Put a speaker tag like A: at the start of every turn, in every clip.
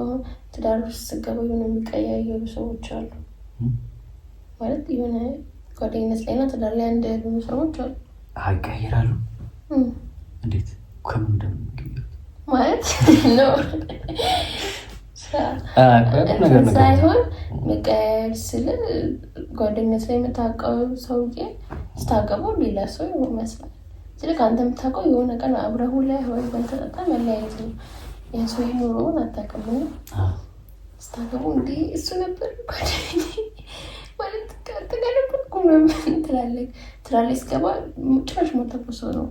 A: አሁን ትዳር ውስጥ ስትገባ የሆነ የሚቀያየሩ ሰዎች አሉ ማለት የሆነ ጓደኝነት ላይና ትዳር ላይ አንድ ያሉ ሰዎች አሉ።
B: ይቀያየራሉ? እንዴት? ከምን እንደሚቀየሩት
A: ማለት ነው ሳይሆን መቀያየር ስል ጓደኝነት ላይ የምታውቀው ሰውዬ ስታገባው ሌላ ሰው ይመስላል። ስለዚህ ከአንተ የምታውቀው የሆነ ቀን አብረሁ ላይ ወይ በንተጠጣ መለያየት ነው። ያ ሰው ኑሮውን አታውቅም ነው ስታገባው እንዴ እሱ ነበር ጓደኛዬ ማለት ቀጥቀለበት ቁመምን ትላለች ስገባ ጭራሽ ማታውቀው ሰው ነው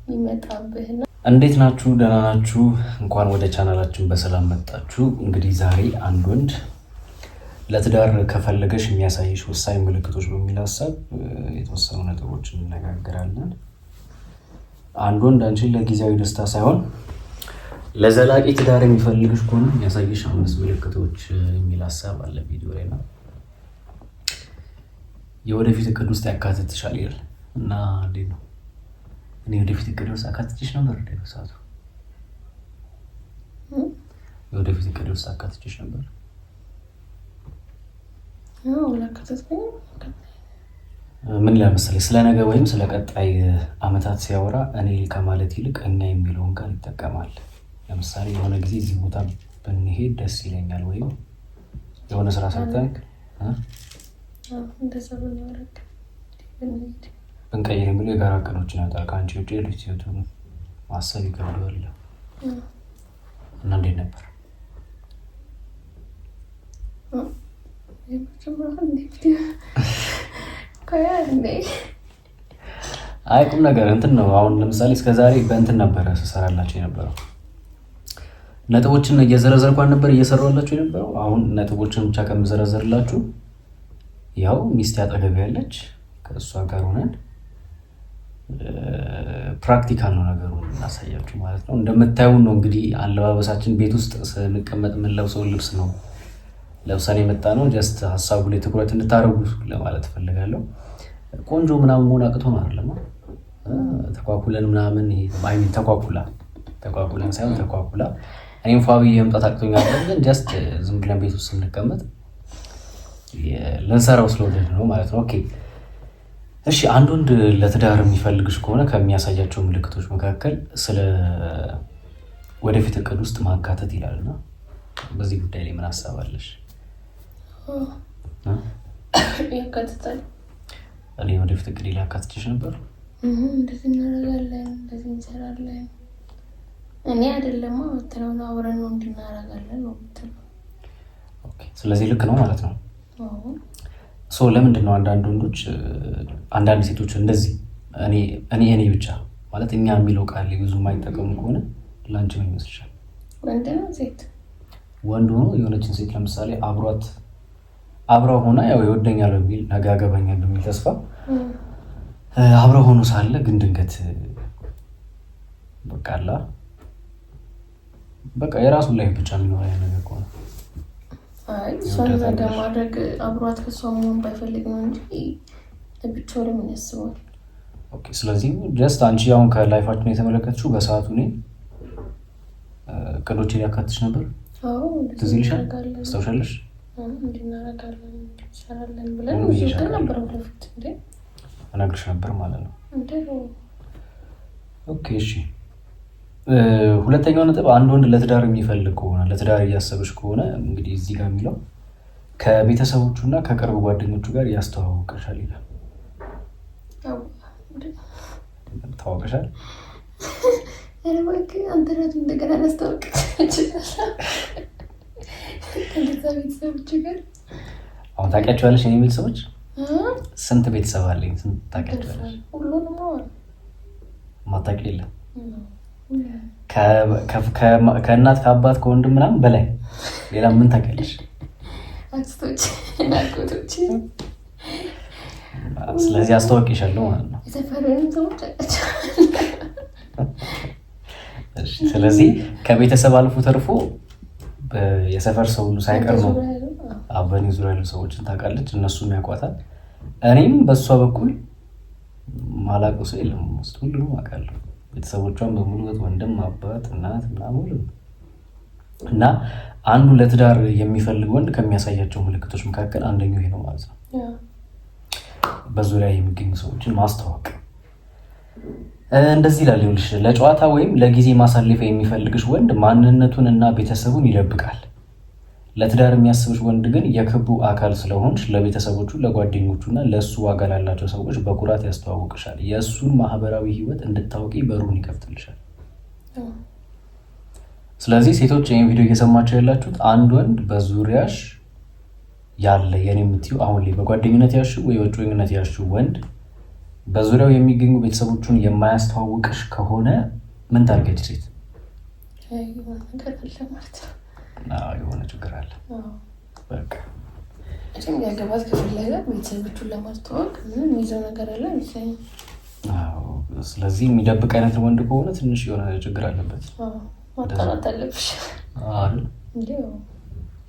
A: የሚመጣብህና።
B: እንዴት ናችሁ? ደህና ናችሁ? እንኳን ወደ ቻናላችን በሰላም መጣችሁ። እንግዲህ ዛሬ አንድ ወንድ ለትዳር ከፈለገሽ የሚያሳይሽ ወሳኝ ምልክቶች በሚል ሀሳብ የተወሰኑ ነጥቦችን እንነጋገራለን። አንድ ወንድ አንቺን ለጊዜያዊ ደስታ ሳይሆን ለዘላቂ ትዳር የሚፈልግሽ ከሆነ የሚያሳይሽ 5 ምልክቶች የሚል ሀሳብ አለ ቪዲዮ ላይ ነው። የወደፊት እቅድ ውስጥ ያካትትሻል ይላል እና እንዴት ነው? እኔ ወደፊት እቅድ ውስጥ አካትቼሽ ነበር እንዴ? በሰዓቱ የወደፊት እቅድ ውስጥ አካትቼሽ ነበር? ምን ይላል መሰለኝ፣ ስለ ነገ ወይም ስለ ቀጣይ አመታት ሲያወራ እኔ ከማለት ይልቅ እኛ የሚለውን ቃል ይጠቀማል። ለምሳሌ የሆነ ጊዜ እዚህ ቦታ ብንሄድ ደስ ይለኛል ወይም የሆነ ስራ ሰርተን ብንቀይር የሚለው የጋራ እቅዶችን ያወጣል። ከአንቺ ውጭ ሌሎች ህይወቱን ማሰብ ይከብደዋል እና እንዴት ነበር? አይ ቁም ነገር እንትን ነው። አሁን ለምሳሌ እስከዛሬ በእንትን ነበረ ስሰራላችሁ የነበረው ነጥቦችን እየዘረዘርኳን ነበር እየሰራላችሁ የነበረው። አሁን ነጥቦችን ብቻ ከምዘረዘርላችሁ ያው ሚስት አጠገብ ያለች ከእሷ ጋር ሆነን ፕራክቲካል ነው ነገሩን እናሳያችሁ ማለት ነው። እንደምታዩን ነው እንግዲህ አለባበሳችን ቤት ውስጥ ስንቀመጥ የምንለብሰው ልብስ ነው ለብሰን የመጣ ነው። ጀስት ሀሳቡ ላይ ትኩረት እንድታደርጉ ለማለት እፈልጋለሁ። ቆንጆ ምናምን መሆን አቅቶን አይደለም፣ ተኳኩለን ምናምን ተኳኩለን ሳይሆን ተኳኩላ እኔም ፏ ብዬ መምጣት አቅቶኝ አይደለም፣ ግን ጀስት ዝም ብለን ቤት ውስጥ ስንቀመጥ ልንሰራው ስለወደድ ነው ማለት ነው። ኦኬ እሺ። አንድ ወንድ ለትዳር የሚፈልግሽ ከሆነ ከሚያሳያቸው ምልክቶች መካከል ስለ ወደፊት እቅድ ውስጥ ማካተት ይላልና በዚህ ጉዳይ ላይ ምን ሀሳብ አለሽ?
A: ያካትታል።
B: እኔ ወደፊት እቅድ ላካትችሽ ነበር።
A: እንደዚህ እናደርጋለን፣ እንደዚህ እንሰራለን። እኔ አይደለም ወጥተን አብረን ነው እንድናደርጋለን ነው የምትለው።
B: ኦኬ ስለዚህ ልክ ነው ማለት ነው። ለምንድን ነው አንዳንድ ወንዶች አንዳንድ ሴቶች እንደዚህ እኔ ብቻ ማለት እኛ የሚለው ቃል ብዙ የማይጠቀሙ ከሆነ ላንቺ ምን ይመስልሻል?
A: ወንድ ነው ሴት?
B: ወንድ ሆኖ የሆነችን ሴት ለምሳሌ አብረው ሆና ያው ይወደኛል በሚል ነገ ያገባኛል በሚል ተስፋ አብረው ሆኖ ሳለ ግን ድንገት በቃ የራሱን ላይፍ ብቻ የሚኖር አይነት ነገር ከሆነ
A: እሷን ነገር ማድረግ አብሯት ከሷ መሆን ባይፈልግ ነው እንጂ ብቻው ለምን ያስባል?
B: ኦኬ ስለዚህ ጀስት አንቺ አሁን ከላይፋችን የተመለከትሽው በሰዓቱ እኔ እቅዶችን ያካትሽ ነበር። ትዝ ይልሻል? አስታውሻለሽ?
A: እንድናረጋለን እንሰራለን ብለን ነበር ወደፊት እንዴ
B: እነግርሽ ነበር ማለት ነው። ኦኬ እሺ። ሁለተኛው ነጥብ አንድ ወንድ ለትዳር የሚፈልግ ከሆነ ለትዳር እያሰበሽ ከሆነ እንግዲህ እዚህ ጋር የሚለው ከቤተሰቦቹ እና ከቅርብ ጓደኞቹ ጋር ያስተዋውቅሻል ይላል። ታወቅሻል?
A: አንተ ራሱ እንደገና ላስታውቅ ከዛ ቤተሰቦች ጋር
B: አሁን ታውቂያቸዋለሽ? የኔ ቤተሰቦች ስንት ቤተሰብ አለኝ? ስንት ታውቂያቸዋለሽ?
A: ሁሉንም
B: ማታውቂ የለም። ከእናት ከአባት ከወንድም ምናምን በላይ ሌላ ምን ታውቂያለሽ?
A: አክስቶች እና አጎቶች።
B: ስለዚህ አስተዋውቅሻለሁ ማለት ነው።
A: የሰፈሩንም ሰዎች
B: ስለዚህ ከቤተሰብ አልፎ ተርፎ የሰፈር ሰው ሁሉ ሳይቀር ነው በእኔ ዙሪያ ያሉ ሰዎችን ታውቃለች፣ እነሱም ያውቋታል። እኔም በእሷ በኩል ማላውቀው ሰው የለም። ውስጥ ሁሉንም አውቃለሁ። ቤተሰቦቿን በሙሉ ወንድም፣ አባት፣ እናት ምናምን ሁሉ እና አንዱ ለትዳር የሚፈልግ ወንድ ከሚያሳያቸው ምልክቶች መካከል አንደኛው ይሄ ነው ማለት ነው። በዙሪያ የሚገኙ ሰዎችን ማስተዋወቅ። እንደዚህ ይላል፣ ይኸውልሽ ለጨዋታ ወይም ለጊዜ ማሳለፊያ የሚፈልግሽ ወንድ ማንነቱን እና ቤተሰቡን ይደብቃል። ለትዳር የሚያስብሽ ወንድ ግን የክቡ አካል ስለሆንሽ ለቤተሰቦቹ፣ ለጓደኞቹ እና ለእሱ ዋጋ ላላቸው ሰዎች በኩራት ያስተዋውቅሻል። የእሱን ማህበራዊ ህይወት እንድታውቂ በሩን ይከፍትልሻል። ስለዚህ ሴቶች ይህን ቪዲዮ እየሰማችሁ ያላችሁት አንድ ወንድ በዙሪያሽ ያለ የኔ የምትይው አሁን ላይ በጓደኝነት ያልሽው ወይ በእጮኝነት ያልሽው ወንድ በዙሪያው የሚገኙ ቤተሰቦቹን የማያስተዋውቅሽ ከሆነ ምን ታርገች ሴት? የሆነ ችግር አለ። በቃ
A: ያገባት ከፈለገ ቤተሰቦቹን ለማስተዋወቅ የሚይዘው ነገር አለ ይመስለኛል።
B: ስለዚህ የሚደብቅ አይነት ወንድ ከሆነ ትንሽ የሆነ ችግር አለበት።
A: ማጣራት አለብሽ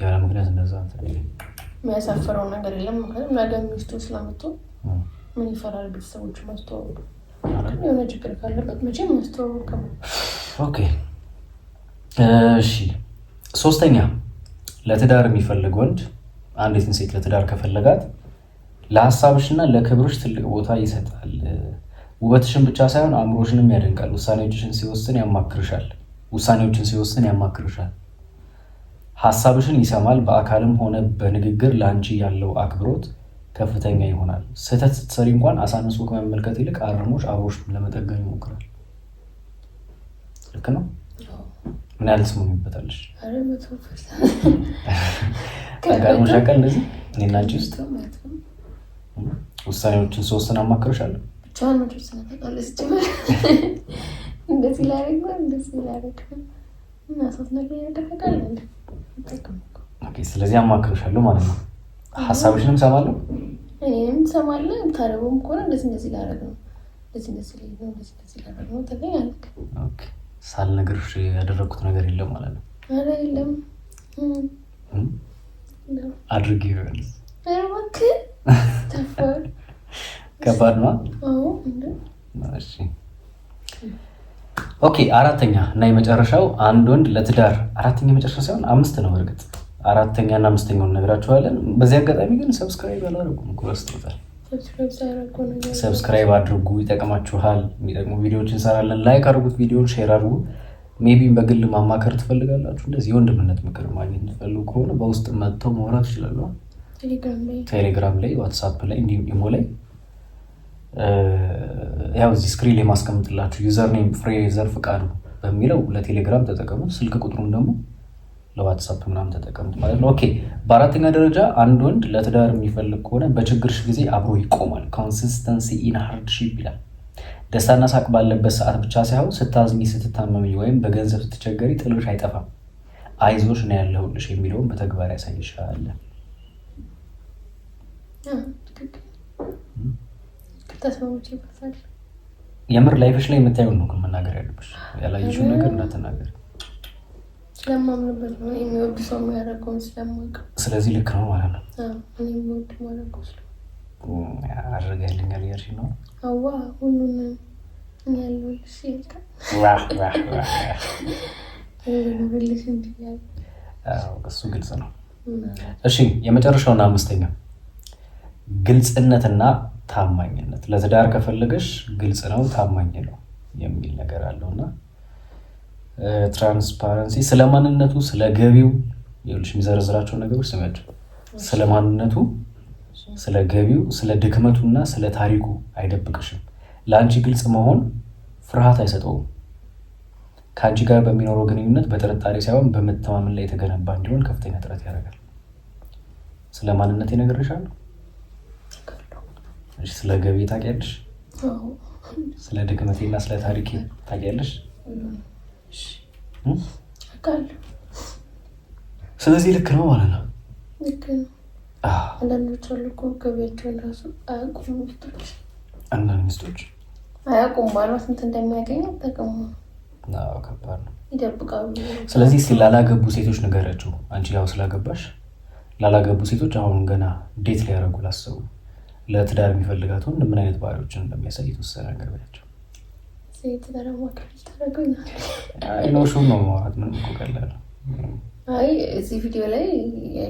B: ያለ ምክንያት እንደዛ
A: የሚያሳፍረው ነገር የለም። ምክንያቱም ነገ ሚስቱ ስለምትሆን ምን ይፈራል? ቤተሰቦቹ ማስተዋወቅ የሆነ ችግር ካለበት መቼም ማስተዋወቅ።
B: ኦኬ እሺ። ሶስተኛ ለትዳር የሚፈልግ ወንድ አንዲትን ሴት ለትዳር ከፈለጋት ለሀሳብሽና ለክብርሽ ትልቅ ቦታ ይሰጣል። ውበትሽን ብቻ ሳይሆን አእምሮሽንም ያደንቃል። ውሳኔዎችን ሲወስን ያማክርሻል። ሀሳብሽን ይሰማል። በአካልም ሆነ በንግግር ለአንቺ ያለው አክብሮት ከፍተኛ ይሆናል። ስህተት ስትሰሪ እንኳን አሳንሶ ከመመልከት ይልቅ አርሞሽ አብሮሽ ለመጠገን ይሞክራል። ልክ ነው? ምን ያህል ትስማሚበታለሽ? ጠቃሚዎች አካል እንደዚህ እኔና አንቺ ውስጥ ውሳኔዎችን ስወስን አማክርሻለሁ።
A: እንደዚህ ላደርግ እናሳት ነገር ያደረጋል።
B: ስለዚህ አማክርሻለሁ ማለት ነው። ሀሳብሽንም ሰማለሁ፣
A: እኔም ትሰማለህ። ታረበውም ከሆነ እንደዚህ ላደርግ ነው፣ እንደዚህ ላደርግ ነው ተገኛለህ።
B: ሳልነግርሽ ያደረግኩት ነገር የለም ማለት ነው።
A: ኧረ የለም
B: አድርጊ
A: እባክህ።
B: ከባድ ነው። ኦኬ አራተኛ እና የመጨረሻው አንድ ወንድ ለትዳር አራተኛ መጨረሻ ሳይሆን 5 ነው። እርግጥ አራተኛ እና 5ኛውን ነግራችኋለን። በዚህ አጋጣሚ ግን ሰብስክራይብ አላደረጉም እኮ ረስተውታል። ሰብስክራይብ አድርጉ፣ ይጠቅማችኋል። የሚጠቅሙ ቪዲዮዎች እንሰራለን። ላይክ አድርጉት፣ ቪዲዮን ሼር አድርጉ። ሜቢ በግል ማማከር ትፈልጋላችሁ፣ እንደዚህ የወንድምነት ምክር ማግኘት ትፈልጉ ከሆነ በውስጥ መጥተው ማውራት ይችላሉ። ቴሌግራም ላይ፣ ዋትሳፕ ላይ እንዲሁም ኢሞ ላይ ያው እዚህ ስክሪን ላይ ማስቀምጥላችሁ ዩዘርኔም ፍሬዘር ፍቃዱ በሚለው ለቴሌግራም ተጠቀሙት። ስልክ ቁጥሩን ደግሞ ለዋትሳፕ ምናምን ተጠቀሙት ማለት ነው። ኦኬ በአራተኛ ደረጃ አንድ ወንድ ለትዳር የሚፈልግ ከሆነ በችግርሽ ጊዜ አብሮ ይቆማል። ኮንሲስተንሲ ኢን ሃርድሺፕ ይላል። ደስታና ሳቅ ባለበት ሰዓት ብቻ ሳይሆን ስታዝኒ፣ ስትታመሚ ወይም በገንዘብ ስትቸገሪ ጥሎሽ አይጠፋም። አይዞሽ ነው ያለሁልሽ የሚለውን በተግባር ያሳይሻል። የምር ላይፍሽ ላይ የምታየውን ነው መናገር ያለብሽ። ያላየሽውን ነገር እንዳትናገር።
A: ስለማምንበት ነው የሚወድ ሰው የሚያደርገውን ስለማውቀው።
B: ስለዚህ ልክ ነው ማለት ነው።
A: የሚወድ ማድረገው
B: አድርገህልኛል እያልሽ ነው?
A: አዋ ሁሉንም ያለልሽ ይልቃል።
B: እሱ ግልጽ ነው። እሺ የመጨረሻውና 5ኛ ግልጽነትና ታማኝነት። ለትዳር ከፈለገሽ ግልጽ ነው፣ ታማኝ ነው የሚል ነገር አለውና ትራንስፓረንሲ ስለ ማንነቱ፣ ስለ ገቢው ይኸውልሽ የሚዘረዝራቸው ነገሮች ስሚያቸው። ስለ ማንነቱ፣ ስለ ገቢው፣ ስለ ድክመቱና ስለ ታሪኩ አይደብቅሽም። ለአንቺ ግልጽ መሆን ፍርሃት አይሰጠውም። ከአንቺ ጋር በሚኖረው ግንኙነት በጥርጣሬ ሳይሆን በመተማመን ላይ የተገነባ እንዲሆን ከፍተኛ ጥረት ያደርጋል። ስለ ማንነት ይነግርሻል። ስለ ገቢ ታውቂያለሽ? ስለ ድክመቴና ስለ ታሪኬ ታውቂያለሽ? ስለዚህ ልክ ነው ማለት ነው።
A: ልክ ነው። አንዳንዶች አሉ እኮ ገቢያቸውን ራሱ አያውቁም።
B: አንዳንድ ሚስቶች
A: አያውቁም ባሏ ስንት እንደሚያገኝ አታውቅም።
B: ከባድ ነው፣
A: ይደብቃሉ።
B: ስለዚህ እስኪ ላላገቡ ሴቶች ንገሪያቸው። አንቺ ያው ስላገባሽ ላላገቡ ሴቶች አሁን ገና ዴት ሊያደርጉ ላሰቡ ለትዳር የሚፈልጋት ወንድ ምን አይነት ባህሪዎችን እንደሚያሳይ የተወሰነ ነገር ብላቸው።
A: ሴት ተረማከል ታረጉኝ
B: አይኖሹ ነው ማውራት ምን እኮ ቀላል
A: አይ እዚህ ቪዲዮ ላይ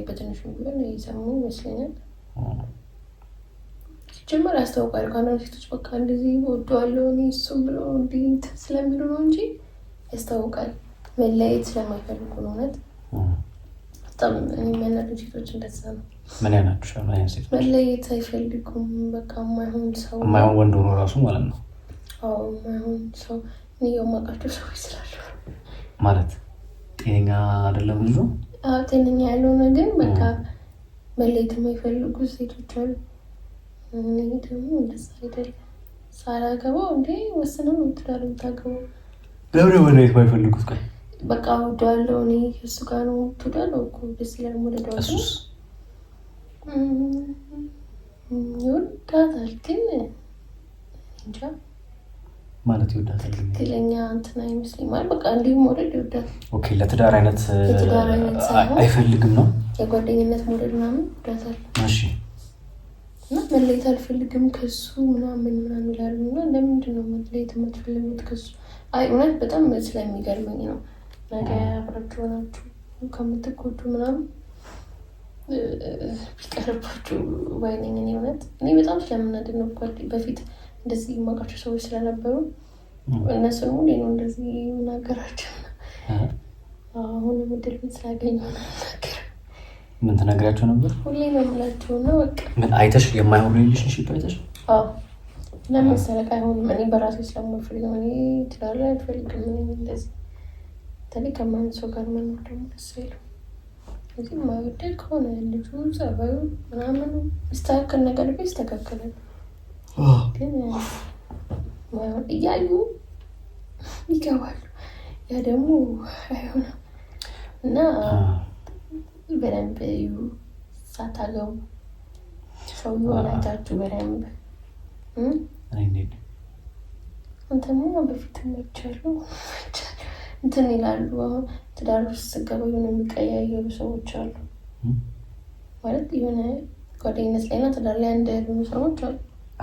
A: በትንሹ ቢሆን እየሰሙ ይመስለኛል። ሲጀመር ያስታውቃል። ከአንዳንድ ሴቶች በቃ እንደዚህ ወደዋለሁ እኔ እሱም ብሎ እንዲህ ስለሚሉ ነው እንጂ ያስታውቃል። መለያየት ስለማይፈልጉ ነው። እውነት በጣም የሚያናዱ ሴቶች እንደዛ ነው።
B: ምን ያናዱሻል? ምን አይነት ሴቶች?
A: መለያየት አይፈልጉም። በቃ የማይሆን ሰው
B: የማይሆን ወንድ ሆኖ ራሱ ማለት ነው።
A: አዎ የማይሆን ሰው እኔ የማውቃቸው ሰዎች ስላሉ
B: ማለት ጤነኛ አይደለም ልጁ።
A: ጤነኛ ያልሆነ ግን በቃ መለየት የማይፈልጉ ሴቶች አሉ። እኔ ደግሞ እንደዛ አይደለም። ሳላገባው እንዴ ወስነው ነው ትዳር የምታገባው።
B: ለምን መለየት የማይፈልጉት? ቀን
A: በቃ ወደዋለሁ እኔ እሱ ጋር ነው ትዳለው እኮ ደስ ይላል። ወደዳው
B: እሱስ
A: ይወዳታል ግን እንጃ
B: ማለት ይወዳታል
A: ትክክለኛ እንትን አይመስለኝም። ማለት በቃ እንዲሁ መውደድ ይወዳታል።
B: ኦኬ ለትዳር አይነት አይፈልግም ነው
A: የጓደኝነት መውደድ ምናምን ይወዳታል።
B: እሺ
A: እና መለየት አልፈልግም ከሱ ምናምን ይላሉ። እና ለምንድን ነው መለየት የማትፈልጉት ከሱ? አይ እውነት በጣም ስለሚገርመኝ ነው። ነገ አብራችሁ ናችሁ ከምትጎዱ ምናምን ቢቀርባችሁ ባይነኝ። እኔ እውነት እኔ በጣም ስለምናደድ ነው። በፊት እንደዚህ የማውቃቸው ሰዎች ስለነበሩ እነሱን ሁሌ ነው እንደዚህ የምናገራቸው። አሁን ምድር ቤት ስላገኘሁ ነው የምናገረው።
B: ምን ትነግራቸው ነበር?
A: ሁሌ ነው የምላቸው እና በቃ
B: ምን አይተሽ የማይሆን ሪሌሽንሺፕ አይተሽ?
A: አዎ ለምን ሰለቃ አይሆንም። እኔ በራሴ ስለማልፈልግ ነው። እኔ ትዳር ላይ አልፈልግም። እኔ እንደዚህ በተለይ ከማን ሰው ጋር መኖር ደግሞ ደስ አይልም። እዚህ የማይወደድ ከሆነ ልጁ ጸባዩ ምናምኑ ይስተካከል ነገር ብ ይስተካከላል። ግን እያዩ ይገባሉ። ያ ደግሞ አይሆንም እና በደንብ እዩ። ሳታገቡ ሰውዬውን አይታችሁ በደንብ አንተማ በፊት መቻሉ እንትን ይላሉ። አሁን ትዳር ውስጥ ስገባ የሆነ የሚቀያየሩ ሰዎች አሉ። ማለት የሆነ ጓደኝነት ላይና ትዳር ላይ አንድ ያሉ ሰዎች አሉ።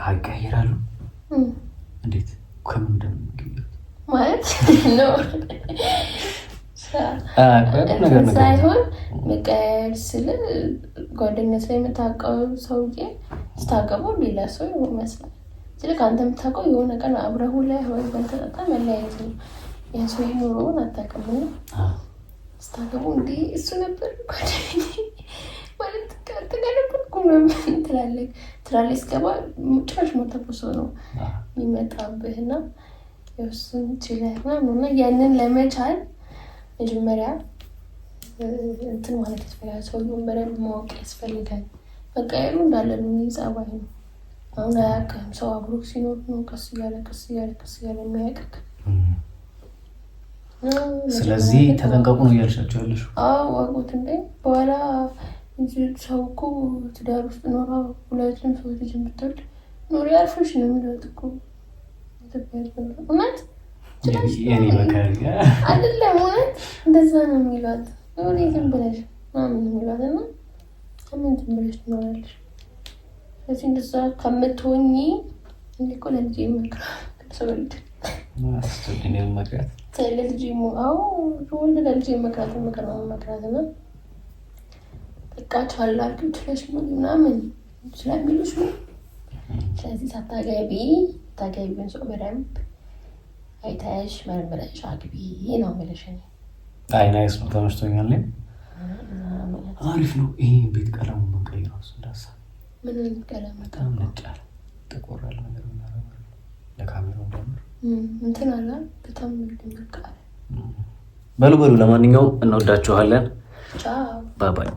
B: ይቀያየራሉ? እንዴት? ከምን እንደሚቀየሩት ማለት
A: ነው ሳይሆን መቀየር ስል ጓደኝነት ላይ የምታውቀው ሰውዬ ስታገባው ሌላ ሰው ይመስላል። ስለ ከአንተ የምታውቀው የሆነ ቀን አብረሁ ላይ ወይ በንተጠጣ መለያየት ነው። ያ ሰው ኑሮውን አታውቅም። ስታገቡ እንዲ እሱ ነበር ጓደኛዬ ማለት ተቀለበልኩ ምናምን ትላለች። ስገባ ጭራሽ ሞተቦሶ ነው የሚመጣብህና የእሱን ችለህ ምናምን እና ያንን ለመቻል መጀመሪያ እንትን ማለት ያስፈልጋል። ሰውዬውን በደንብ ማወቅ ያስፈልጋል። መቀየሩ እንዳለ ነው። ጸባይ ነው። አሁን አያውቅም። ሰው አብሮ ሲኖር ነው ቀስ እያለ የሚያውቅክ።
B: ስለዚህ ተጠንቀቁ ነው እያልሻቸው ያለሽ?
A: ዋጉት እንደ በኋላ ሰው እኮ ትዳር ውስጥ ኖራ ሁለቱም ሰዎች ልጅ የምትወልድ ኖሪ አልፎሽ ነው የሚለት እኮ እውነት አይደለም። እውነት እንደዛ ነው የሚሏት። ኖሪ ዝም ብለሽ ምናምን የሚሏት እና ከምን ዝም ብለሽ ትኖራለሽ? ስለዚህ እንደዛ ከምትሆኚ እኔ እኮ ለልጄ ይመክራል ሰወልድ ለልጄ ወልድ ለልጄ መክራት መክራት እና በቃ ቻላችሁ ትለሽ ምናምን ስለሚሉሽ ነው። ስለዚህ ሳታገቢ ታገቢውን ሰው በደንብ አይተሽ መርምረሽ አግቢ ነው የምልሽ።
B: አይ ናይስ ነው፣ ተመችቶኛል። አሪፍ ነው። ይሄ ቤት ቀለሙ መንቀይር ራሱ እንዳሳ
A: ምን ቀለም
B: በጣም ነጭ አለ፣ ጥቁር አለ ነገር ምናምን ለካሜራው እንደምር
A: እንትን አለ በጣም ድምቅ አለ።
B: በሉ ለማንኛውም እንወዳችኋለን።
A: ቻው
B: ባይ ባይ።